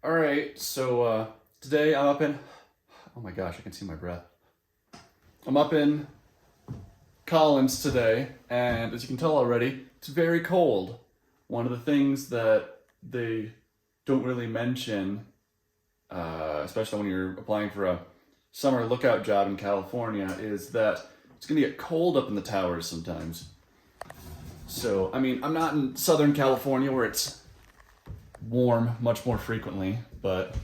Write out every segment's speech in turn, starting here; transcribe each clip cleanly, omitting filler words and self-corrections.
All right, so today I'm up in, oh my gosh, I can see my breath. I'm up in Collins today, and as you can tell already, it's very cold. One of the things that they don't really mention, especially when you're applying for a summer lookout job in California, is that it's gonna get cold up in the towers sometimes. So, I mean, I'm not in Southern California where it's warm much more frequently, but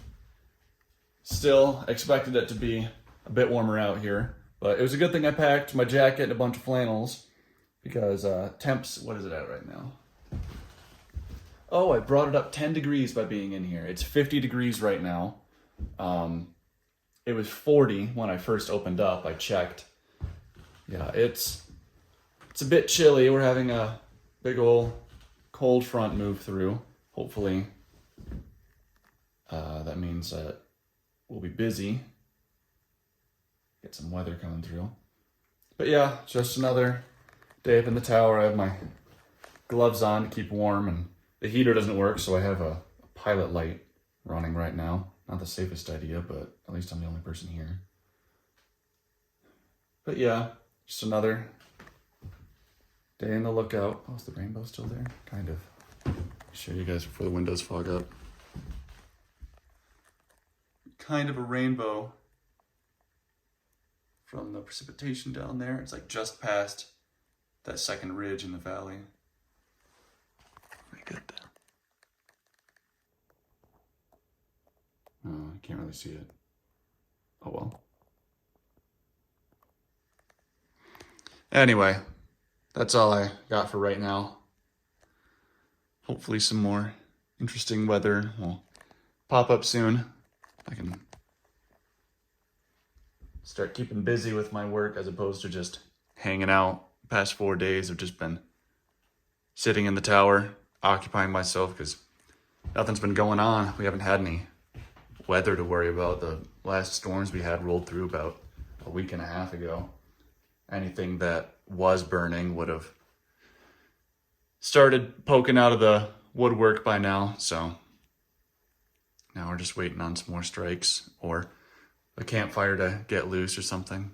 still expected it to be a bit warmer out here. But it was a good thing I packed my jacket and a bunch of flannels because temps, what is it at right now? Oh, I brought it up 10 degrees by being in here. It's 50 degrees right now. It was 40 when I first opened up. I checked. Yeah, it's a bit chilly. We're having a big old cold front move through. Hopefully, that means that we'll be busy. Get some weather coming through. But yeah, just another day up in the tower. I have my gloves on to keep warm, and the heater doesn't work, so I have a pilot light running right now. Not the safest idea, but at least I'm the only person here. But yeah, just another day in the lookout. Oh, is the rainbow still there? Kind of. Show you guys before the windows fog up. Kind of a rainbow from the precipitation down there. It's like just past that second ridge in the valley. Let me get that. Oh, I can't really see it. Oh well. Anyway, that's all I got for right now. Hopefully some more interesting weather will pop up soon. I can start keeping busy with my work as opposed to just hanging out. The past 4 days I've just been sitting in the tower, occupying myself because nothing's been going on. We haven't had any weather to worry about. The last storms we had rolled through about a week and a half ago. Anything that was burning would have started poking out of the woodwork by now, so now we're just waiting on some more strikes or a campfire to get loose or something.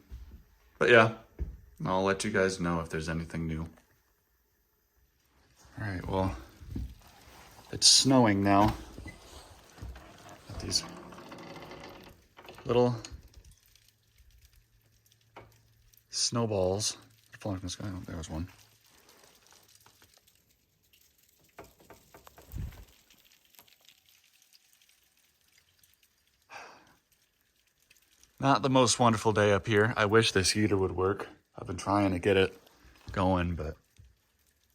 But yeah, I'll let you guys know if there's anything new. All right, well, it's snowing now. Got these little snowballs falling from the sky. Oh, there was one. Not the most wonderful day up here. I wish this heater would work. I've been trying to get it going, but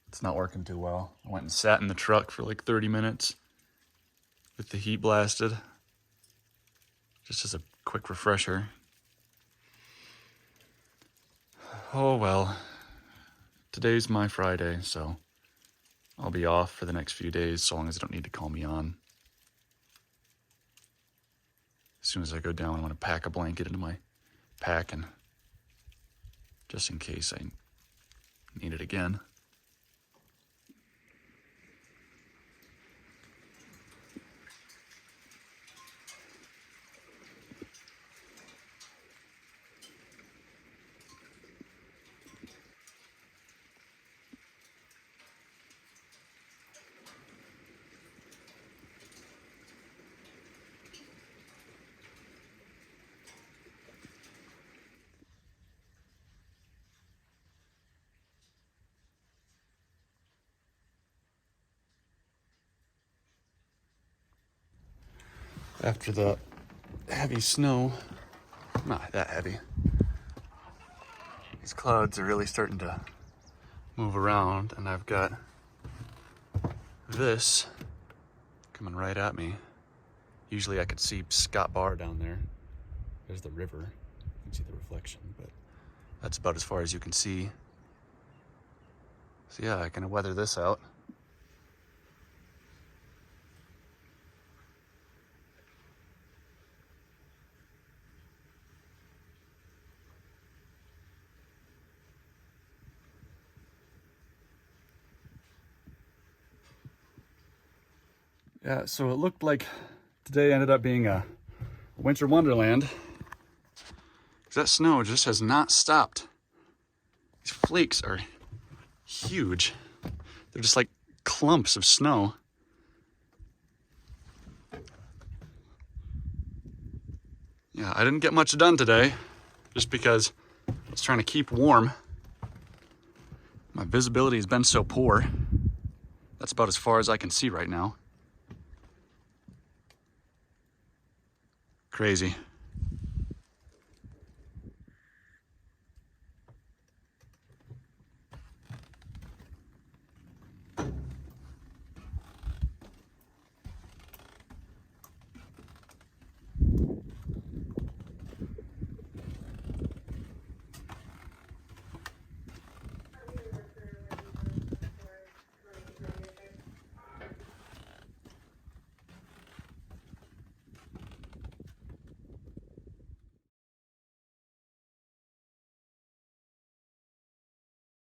it's not working too well. I went and sat in the truck for like 30 minutes with the heat blasted. Just as a quick refresher. Oh well. Today's my Friday, so I'll be off for the next few days so long as they don't need to call me on. As soon as I go down, I want to pack a blanket into my pack, and just in case I need it again. After the heavy snow, not that heavy, these clouds are really starting to move around, and I've got this coming right at me. Usually I could see Scott Bar down there. There's the river. You can see the reflection, but that's about as far as you can see. So yeah, I can weather this out. Yeah, so it looked like Today ended up being a winter wonderland. Because that snow just has not stopped. These flakes are huge. They're just like clumps of snow. Yeah, I didn't get much done today just because I was trying to keep warm. My visibility has been so poor. That's about as far as I can see right now. Crazy.